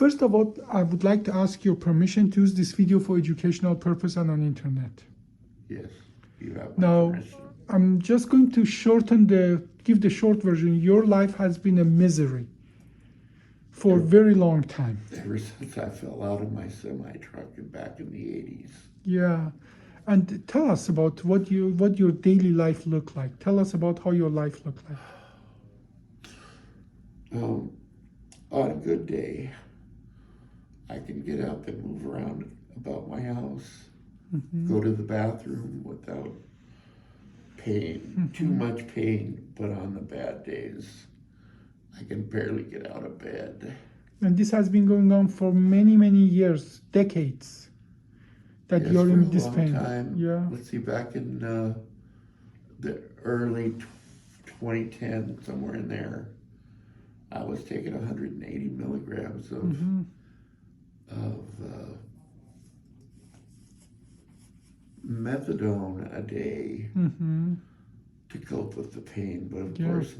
First of all, I would like to ask your permission to use this video for educational purpose and on internet. Yes, you have my Now, permission. I'm just going to give the short version. Your life has been a misery for a very long time. Ever since I fell out of my semi-truck back in the 80s. Yeah. And tell us about what your daily life looked like. Tell us about how your life looked like. On a good day, I can get up and move around about my house, go to the bathroom without pain, too much pain, but on the bad days, I can barely get out of bed. And this has been going on for many, many years, decades, that Yes, you're for in a this long pain. time. Yeah. Let's see, back in the early 2010, somewhere in there, I was taking 180 milligrams of methadone a day to cope with the pain. But of course,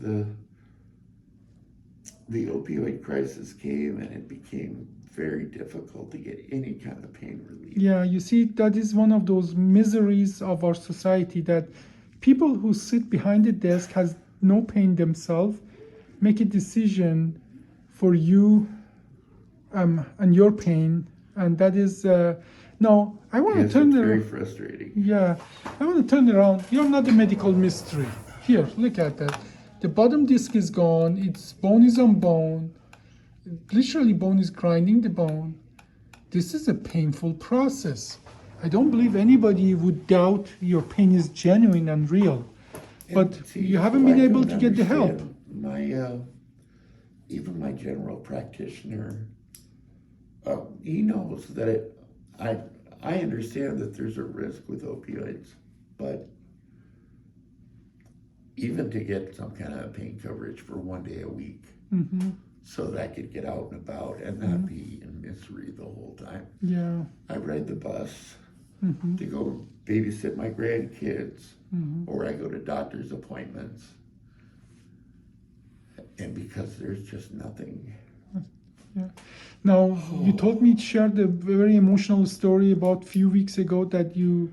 the opioid crisis came, and it became very difficult to get any kind of pain relief. Yeah, you see, that is one of those miseries of our society, that people who sit behind the desk has no pain themselves make a decision for you and your pain, and that is no. I want to turn it's it very frustrating. Yeah, I want to turn it around. You're not a medical mystery. Here, look at that. The bottom disc is gone. Its bone is on bone. Literally, bone is grinding the bone. This is a painful process. I don't believe anybody would doubt your pain is genuine and real, but And see, you haven't been I able to don't get the help. understand. Even my general practitioner, he knows that I understand that there's a risk with opioids, but even to get some kind of pain coverage for 1 day a week, so that I could get out and about and not be in misery the whole time. Yeah. I ride the bus to go babysit my grandkids, or I go to doctor's appointments. And because there's just nothing. Yeah. Now, you told me, shared a very emotional story about a few weeks ago that you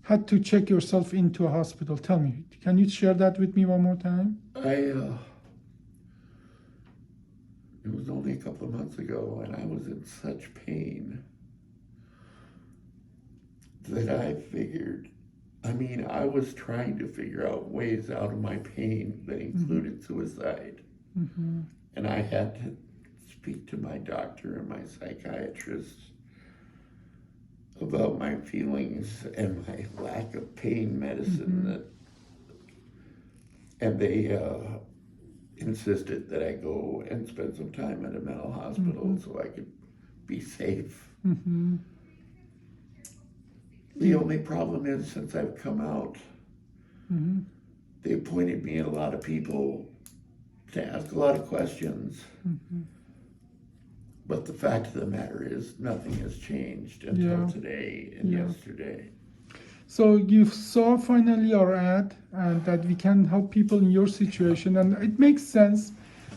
had to check yourself into a hospital. Tell me, can you share that with me one more time? It was only a couple of months ago, and I was in such pain that I figured, I was trying to figure out ways out of my pain that included suicide. And I had to speak to my doctor and my psychiatrist about my feelings and my lack of pain medicine. And they insisted that I go and spend some time at a mental hospital so I could be safe. The only problem is, since I've come out, they appointed me and a lot of people to ask a lot of questions. But the fact of the matter is, nothing has changed until today and yesterday. So you saw finally our ad, and that we can help people in your situation, and it makes sense.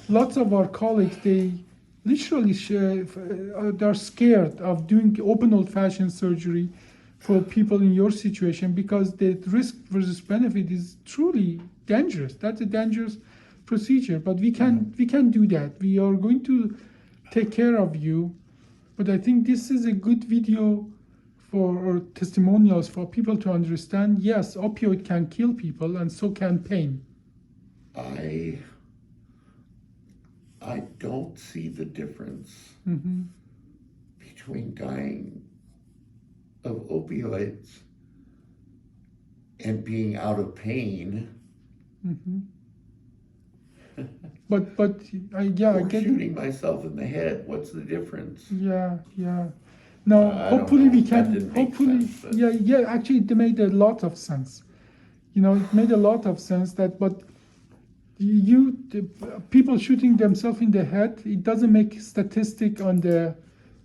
Lots of our colleagues, they literally they're scared of doing open old-fashioned surgery for people in your situation, because the risk versus benefit is truly dangerous. That's a dangerous procedure, but we can do that. We are going to take care of you. But I think this is a good video or testimonials for people to understand, yes, opioid can kill people, and so can pain. I don't see the difference between dying of opioids and being out of pain. But I Or get shooting myself in the head. What's the difference? Yeah. Now, hopefully we can. Hopefully, sense, Actually, it made a lot of sense. It made a lot of sense that, but people shooting themselves in the head, it doesn't make statistic on the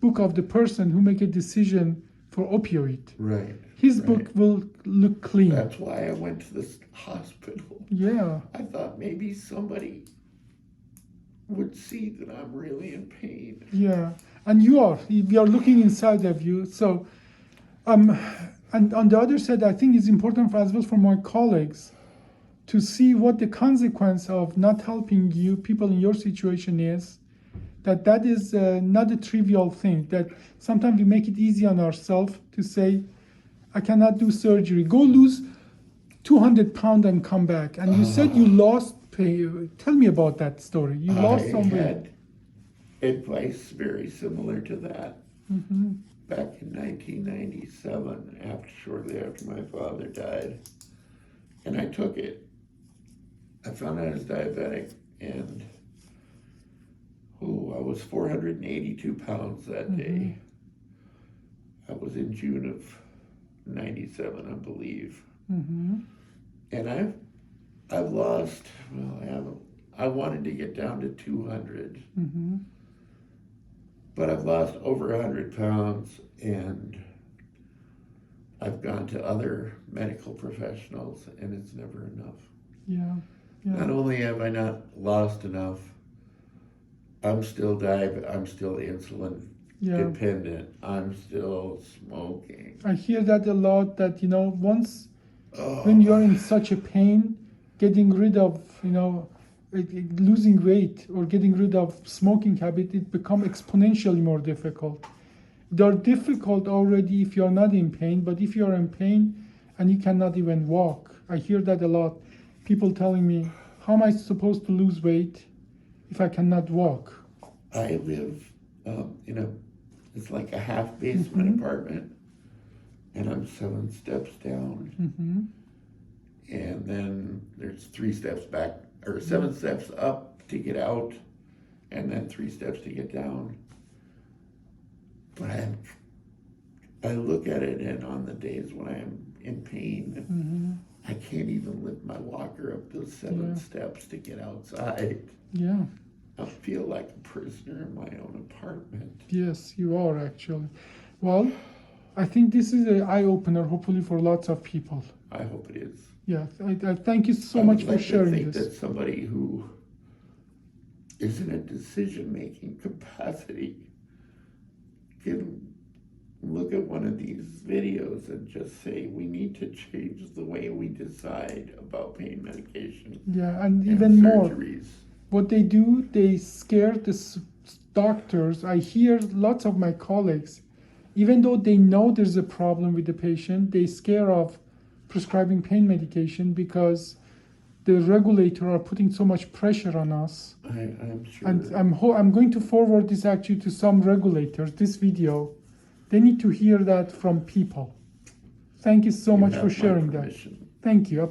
book of the person who make a decision for opioid. Right. His book will look clean. That's why I went to this hospital. Yeah. I thought maybe somebody would see that I'm really in pain. Yeah. And you are. We are looking inside of you. So, and on the other side, I think it's important as well for my colleagues to see what the consequence of not helping you, people in your situation is. That is not a trivial thing. That sometimes we make it easy on ourselves to say, I cannot do surgery. Go lose 200 pounds and come back. And you said you lost pay. Tell me about that story. You lost some weight. I had advice very similar to that back in 1997, shortly after my father died. And I took it. I found out I was diabetic, and I was 482 pounds that day. That was in June of 97, I believe. And I've lost, I wanted to get down to 200. But I've lost over 100 pounds, and I've gone to other medical professionals, and it's never enough. Yeah. Not only have I not lost enough, I'm still I'm still insulin dependent. I'm still smoking. I hear that a lot, that, once when you're in such a pain, getting rid of, losing weight or getting rid of smoking habit, it becomes exponentially more difficult. They're difficult already if you're not in pain, but if you're in pain and you cannot even walk, I hear that a lot. People telling me, how am I supposed to lose weight if I cannot walk? I live it's like a half basement apartment, and I'm 7 steps down. And then there's 3 steps back, or 7 steps up to get out, and then 3 steps to get down. But I look at it, and on the days when I'm in pain, I can't even lift my walker up those 7 steps to get outside. Yeah. I feel like a prisoner in my own apartment. Yes, you are actually. Well, I think this is an eye-opener, hopefully, for lots of people. I hope it is. Yeah, I thank you so much for sharing this. I think this. that somebody who is in a decision-making capacity can look at one of these videos and just say, we need to change the way we decide about pain medication. Yeah, and even surgeries. More. What they do, they scare the doctors. I hear lots of my colleagues, even though they know there's a problem with the patient, they scare of prescribing pain medication because the regulator are putting so much pressure on us. I'm sure. And I'm going to forward this actually to some regulators, this video. They need to hear that from people. Thank you so much for sharing that. Thank you.